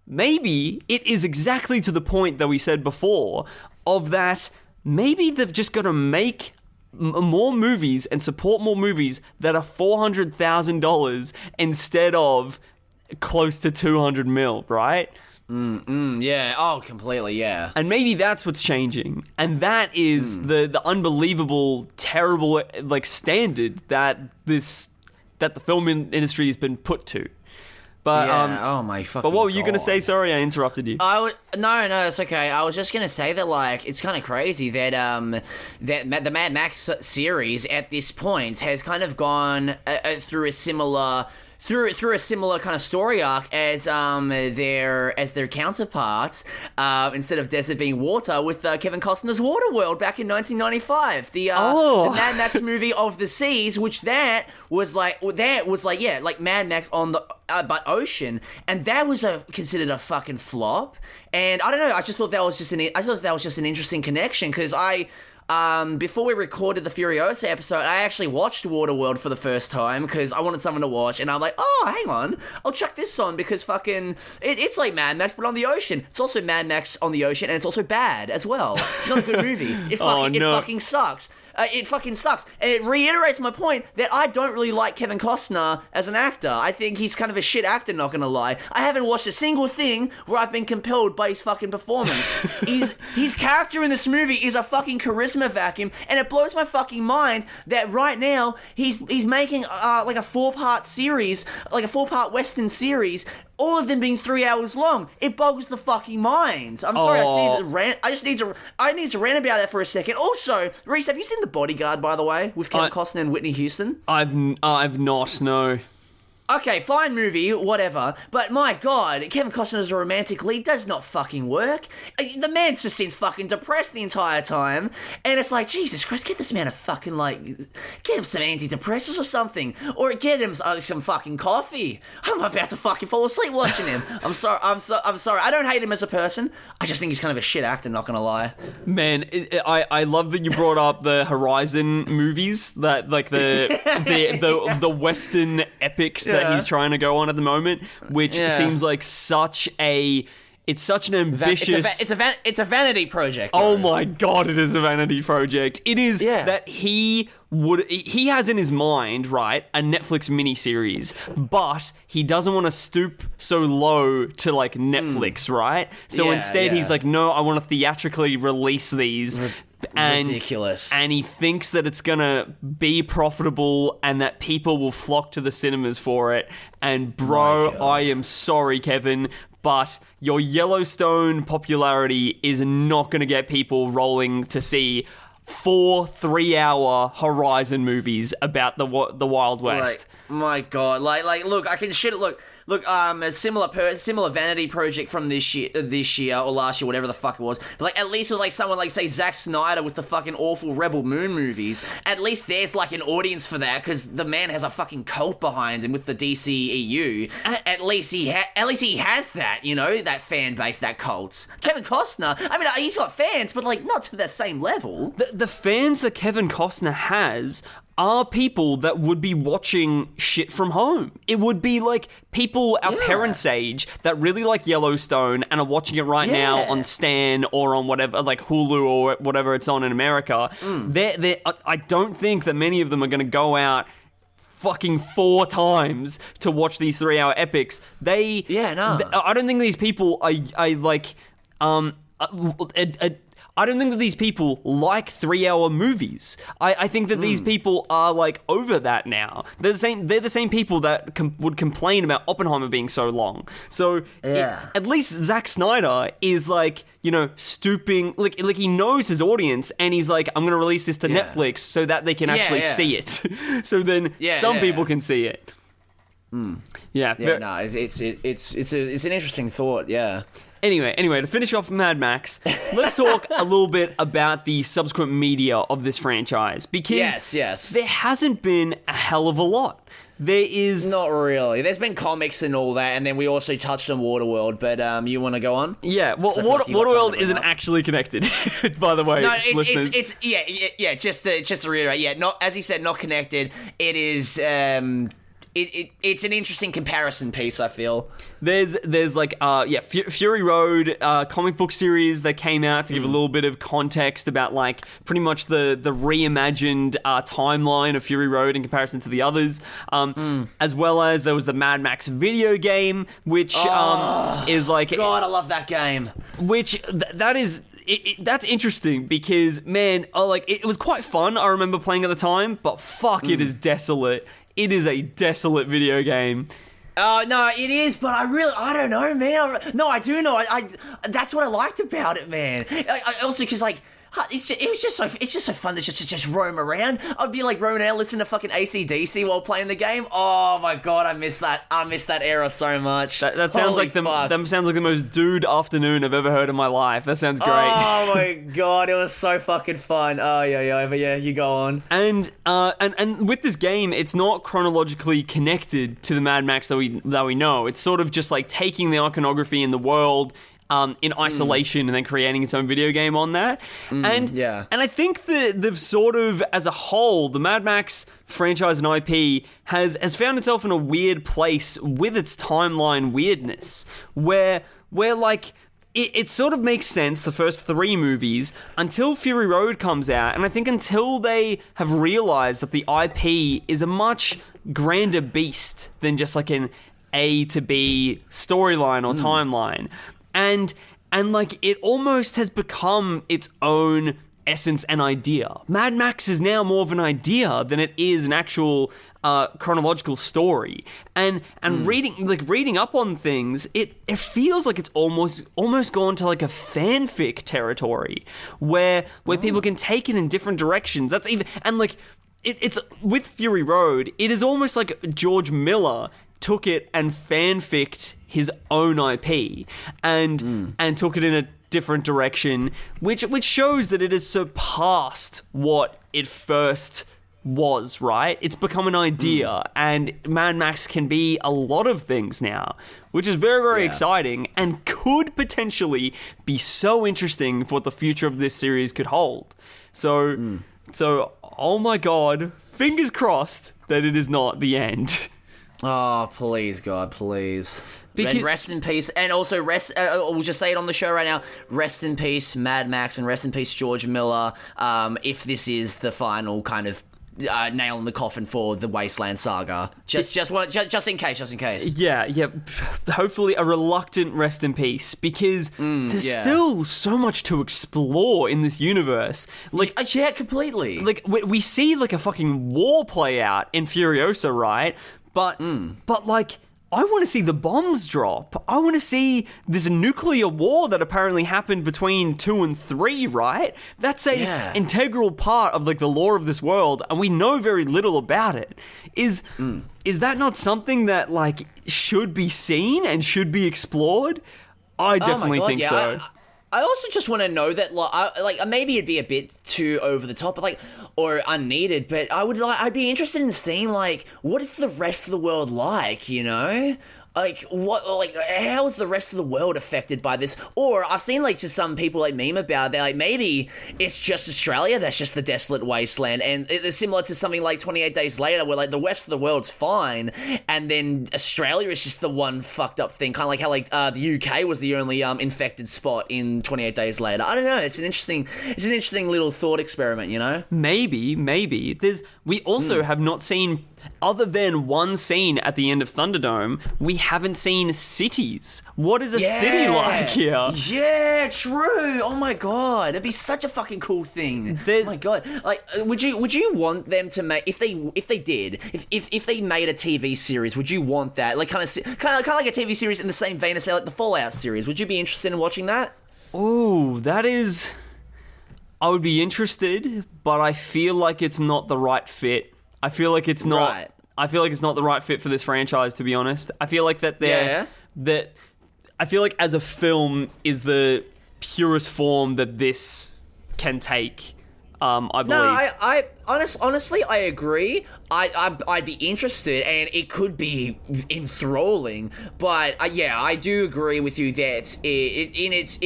maybe it is exactly to the point that we said before of that maybe they've just got to make more movies and support more movies that are $400,000 instead of close to 200 mil, right? Yeah. Oh, completely. Yeah. And maybe that's what's changing, and that is the unbelievable, terrible like standard that the film industry has been put to. But oh my fucking. But what were you God. gonna say? Sorry, I interrupted you. No, it's okay. I was just gonna say that like it's kind of crazy that the Mad Max series at this point has kind of gone through a similar. Through a similar kind of story arc as their counterparts, instead of desert being water, with Kevin Costner's Waterworld back in 1995, the Mad Max movie of the seas, which was like Mad Max on the but ocean, and that was considered a fucking flop. And I don't know, I thought that was just an interesting connection, because before we recorded the Furiosa episode, I actually watched Waterworld for the first time because I wanted someone to watch, and I'm like, oh, hang on, I'll chuck this on because fucking it's like Mad Max but on the ocean. It's also Mad Max on the ocean, and it's also bad as well. It's not a good movie. It fucking sucks. It fucking sucks. And it reiterates my point that I don't really like Kevin Costner as an actor. I think he's kind of a shit actor, not gonna lie. I haven't watched a single thing where I've been compelled by his fucking performance. His character in this movie is a fucking charisma vacuum, and it blows my fucking mind that right now he's making like a 4-part series, like a 4-part Western series, all of them being 3 hours long. It boggles the fucking mind. I'm sorry, I need to rant about that for a second. Also, Rhys, have you seen The Bodyguard, by the way, with Kevin Costner and Whitney Houston? I've not, no. Okay, fine movie, whatever, but my God, Kevin Costner as a romantic lead does not fucking work. The man just seems fucking depressed the entire time, and it's like, Jesus Christ, get this man a fucking, get him some antidepressants or something, or get him some fucking coffee. I'm about to fucking fall asleep watching him. I'm sorry, I don't hate him as a person, I just think he's kind of a shit actor, not gonna lie. Man, I love that you brought up the Horizon movies, that like the Western epics that he's trying to go on at the moment, which seems like such an ambitious. It's a vanity project. Oh my God, it is a vanity project. It is that he has in his mind, right, a Netflix miniseries, but he doesn't want to stoop so low to like Netflix, right? So instead he's like, no, I want to theatrically release these. Ridiculous. And he thinks that it's gonna be profitable and that people will flock to the cinemas for it. And bro, I am sorry, Kevin, but your Yellowstone popularity is not gonna get people rolling to see 4 3-hour Horizon movies about the Wild West. My God, look, I can shit it. Look, a similar vanity project from this year or last year, whatever the fuck it was. But like, at least with like someone like say Zack Snyder with the fucking awful Rebel Moon movies, at least there's like an audience for that because the man has a fucking cult behind him with the DCEU. At least he has that, you know, that fan base, that cult. Kevin Costner, I mean, he's got fans, but like not to the same level. The fans that Kevin Costner has are people that would be watching shit from home. It would be like people our parents' age that really like Yellowstone and are watching it right now on Stan or on whatever, like Hulu or whatever it's on in America. I don't think that many of them are going to go out fucking 4 times to watch these 3-hour epics. I don't think these people I don't think that these people like 3-hour movies. I think that these people are like over that now. They're the same people that would complain about Oppenheimer being so long. So at least Zack Snyder is like, you know, stooping, like he knows his audience, and he's like, I'm gonna release this to Netflix so that they can actually see it. So then some people can see it. It's an interesting thought. Anyway, to finish off Mad Max, let's talk a little bit about the subsequent media of this franchise, because there hasn't been a hell of a lot. There is... Not really. There's been comics and all that, and then we also touched on Waterworld, but you want to go on? Yeah, well, Waterworld isn't actually connected, by the way, listeners. Just to reiterate, not, as he said, not connected. It it's an interesting comparison piece, I feel. There's like Fury Road comic book series that came out to give a little bit of context about like pretty much the reimagined timeline of Fury Road in comparison to the others, as well as there was the Mad Max video game, which is like, God, I love that game. Which that is. That's interesting because, man, it was quite fun. I remember playing at the time, but fuck, it is desolate. It is a desolate video game. No, it is, but I don't know, man. I do know. I that's what I liked about it, man. Also, because like, it's just so fun to just roam around. I'd be like roaming around listening to fucking AC/DC while playing the game. Oh my god, I miss that era so much. That sounds like that sounds like the most dude afternoon I've ever heard in my life. That sounds great. Oh my god, it was so fucking fun. Oh yeah, but yeah, you go on. And with this game, it's not chronologically connected to the Mad Max that we know. It's sort of just like taking the iconography in the world in isolation and then creating its own video game on that. And I think the sort of, as a whole, the Mad Max franchise and IP has found itself in a weird place with its timeline weirdness, where like, it sort of makes sense, the first 3 movies, until Fury Road comes out, and I think until they have realized that the IP is a much grander beast than just like an A to B storyline or timeline. And like, it almost has become its own essence and idea. Mad Max is now more of an idea than it is an actual chronological story. And reading up on things, it feels like it's almost gone to like a fanfic territory where people can take it in different directions. That's even, and like, it's with Fury Road, it is almost like George Miller took it and fanficked his own IP and took it in a different direction, which shows that it has surpassed what it first was, right? It's become an idea, and Mad Max can be a lot of things now, which is very, very exciting and could potentially be so interesting for what the future of this series could hold. So, oh my god, fingers crossed that it is not the end. Oh, please, God, please. And rest in peace. And also, we'll just say it on the show right now, rest in peace, Mad Max, and rest in peace, George Miller, if this is the final kind of nail in the coffin for the Wasteland saga. Just in case. Yeah. Hopefully a reluctant rest in peace, because there's still so much to explore in this universe. Like, completely. Like, we see like a fucking war play out in Furiosa, right? But like, I want to see the bombs drop. I want to see this nuclear war that apparently happened between 2 and 3, right? That's a integral part of like the lore of this world, and we know very little about it. Is that not something that like should be seen and should be explored? I definitely think so. I also just want to know that, like, maybe it'd be a bit too over the top, but like, or unneeded. But I'd be interested in seeing, like, what is the rest of the world like? You know, like, how is the rest of the world affected by this? Or I've seen like just some people like meme about it. They're like, maybe it's just Australia that's just the desolate wasteland, and it's similar to something like 28 Days Later, where like the rest of the world's fine, and then Australia is just the one fucked up thing, kind of like how like the UK was the only infected spot in 28 Days Later. I don't know. It's an interesting little thought experiment, you know? Maybe. We also have not seen, other than one scene at the end of Thunderdome, we haven't seen cities. What is a city like here? Yeah, true. Oh my god, it'd be such a fucking cool thing. Oh my god, like, would you want them to make, if they made a TV series, would you want that? Like, kind of like a TV series in the same vein as, say, like the Fallout series. Would you be interested in watching that? Ooh, that is, I would be interested, but I feel like it's not the right fit. I feel like it's not. Right. I feel like it's not the right fit for this franchise, to be honest. I feel like I feel like as a film is the purest form that this can take. I believe. No, honestly, I agree. I'd be interested, and it could be enthralling. But yeah, I do agree with you that it's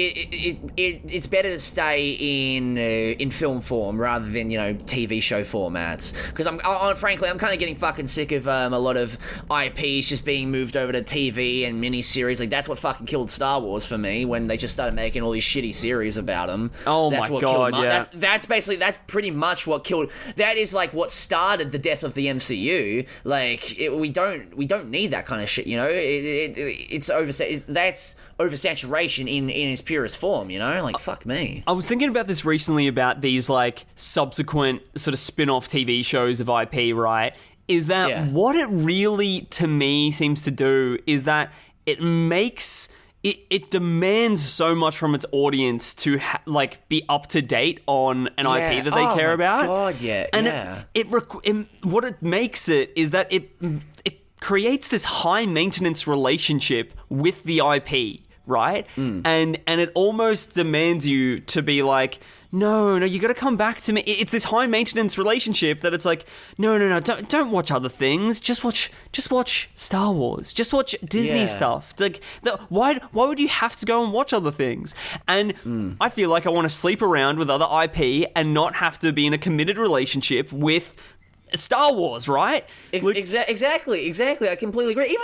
better to stay in film form rather than TV show formats. Because frankly, I'm kind of getting fucking sick of a lot of IPs just being moved over to TV and miniseries. Like that's what fucking killed Star Wars for me when they just started making all these shitty series about them. Oh that's my what god, killed yeah. That's pretty much what killed. That is like what started the death of the MCU. Like we don't need that kind of shit. It's that's oversaturation in its purest form. Like fuck me. I was thinking about this recently about these like subsequent sort of spin-off TV shows of IP. Right? Is that what it really to me seems to do? Is that it makes. It demands so much from its audience to be up to date on an IP that they care about. God, yeah, and what it makes it is that it creates this high maintenance relationship with the IP, right? And it almost demands you to be like, no, you got to come back to me. It's this high maintenance relationship that it's like, no, don't watch other things. Just watch Star Wars. Just watch Disney stuff. Like, why would you have to go and watch other things? And I feel like I want to sleep around with other IP and not have to be in a committed relationship with Star Wars, right? Exactly. I completely agree.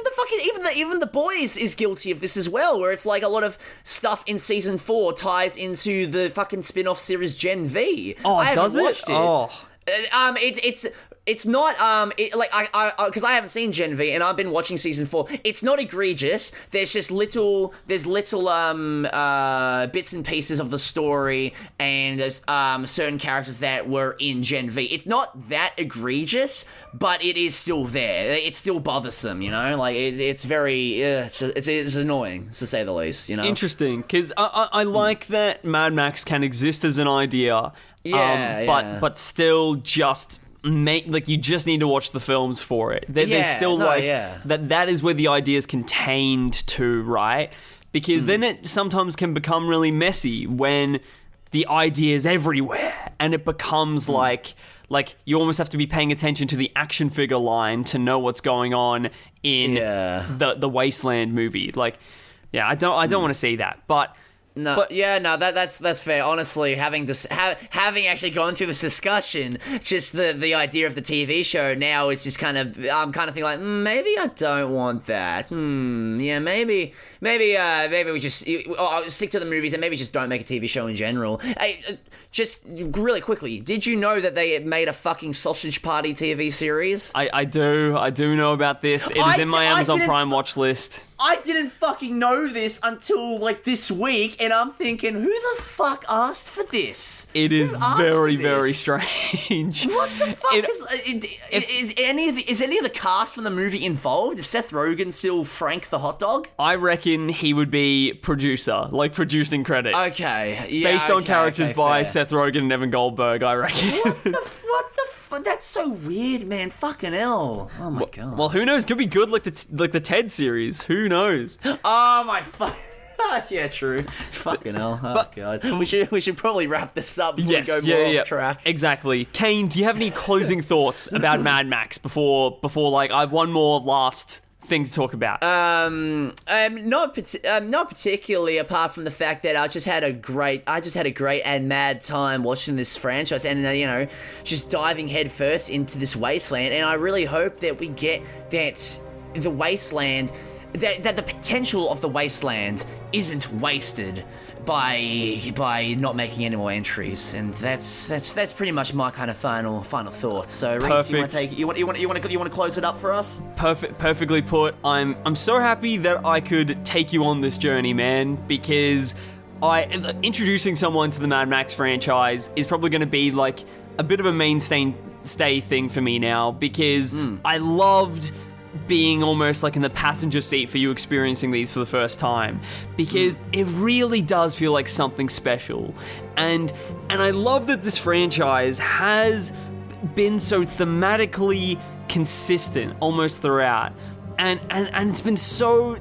Even the boys is guilty of this as well, where it's like a lot of stuff in season 4 ties into the fucking spin-off series Gen V. Oh, I does haven't it? watched it. It's not because I haven't seen Gen V and I've been watching season 4. It's not egregious. There's just little bits and pieces of the story, and there's certain characters that were in Gen V. It's not that egregious, but it is still there. It's still bothersome, Like it's very it's annoying to say the least, Interesting, because I like that Mad Max can exist as an idea, but still just. You just need to watch the films for it. There's still that is where the idea is contained to, right? Because then it sometimes can become really messy when the idea is everywhere and it becomes like you almost have to be paying attention to the action figure line to know what's going on in the Wasteland movie. I don't want to see that, but. That's fair. Honestly, having actually gone through this discussion, just the idea of the TV show now is just I'm kind of thinking like maybe I don't want that. Maybe we just stick to the movies and maybe just don't make a TV show in general. Just really quickly, did you know that they made a fucking Sausage Party TV series? I do know about this. It is in my Amazon Prime watch list. I didn't fucking know this until this week, and I'm thinking, who the fuck asked for this? It is very, very strange. What the fuck? Is any of the cast from the movie involved? Is Seth Rogen still Frank the hot dog? I reckon he would be producer, producing credit. Okay, yeah. Based on characters by Seth Rogen and Evan Goldberg, I reckon. What the fuck? That's so weird, man. Fucking hell. Oh my god. Well, who knows? Could be good like the Ted series. Who knows? Oh my fuck. Yeah, true. Fucking hell. Oh god. We should probably wrap this up before we go more off track. Exactly. Kane, do you have any closing thoughts about Mad Max before I have one more last thing to talk about? Not particularly, apart from the fact that I just had a great and mad time watching this franchise, and just diving headfirst into this wasteland. And I really hope that we get that the wasteland, that the potential of the wasteland isn't wasted by not making any more entries, and that's pretty much my kind of final thoughts. So, Rhys, you want to close it up for us? Perfectly put. I'm so happy that I could take you on this journey, man, because introducing someone to the Mad Max franchise is probably going to be a bit of a mainstay thing for me now, because I loved being almost in the passenger seat for you experiencing these for the first time, because it really does feel like something special, and I love that this franchise has been so thematically consistent almost throughout, and it's been so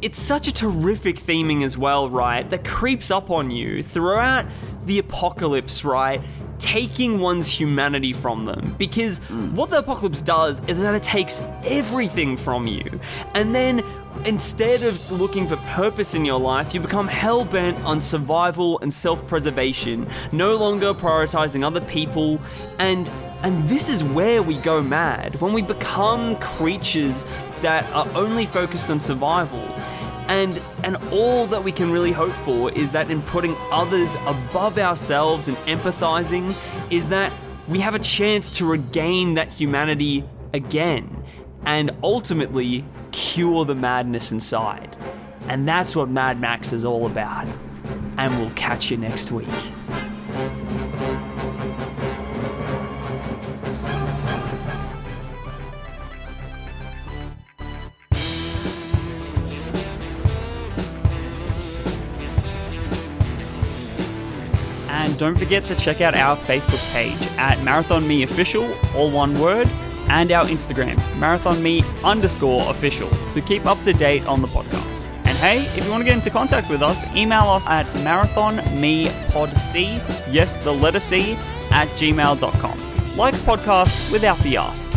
it's such a terrific theming as well, right, that creeps up on you throughout the apocalypse, right? taking one's humanity from them. Because what the apocalypse does is that it takes everything from you. And then instead of looking for purpose in your life, you become hell-bent on survival and self-preservation, no longer prioritizing other people, and this is where we go mad, when we become creatures that are only focused on survival. And all that we can really hope for is that in putting others above ourselves and empathizing, is that we have a chance to regain that humanity again, and ultimately cure the madness inside. And that's what Mad Max is all about. And we'll catch you next week. And don't forget to check out our Facebook page at MarathonMeOfficial, all one word, and our Instagram, MarathonMe_official, to keep up to date on the podcast. And hey, if you want to get into contact with us, email us at marathonmepodc, yes, the letter C, @gmail.com. Like podcast without the ask.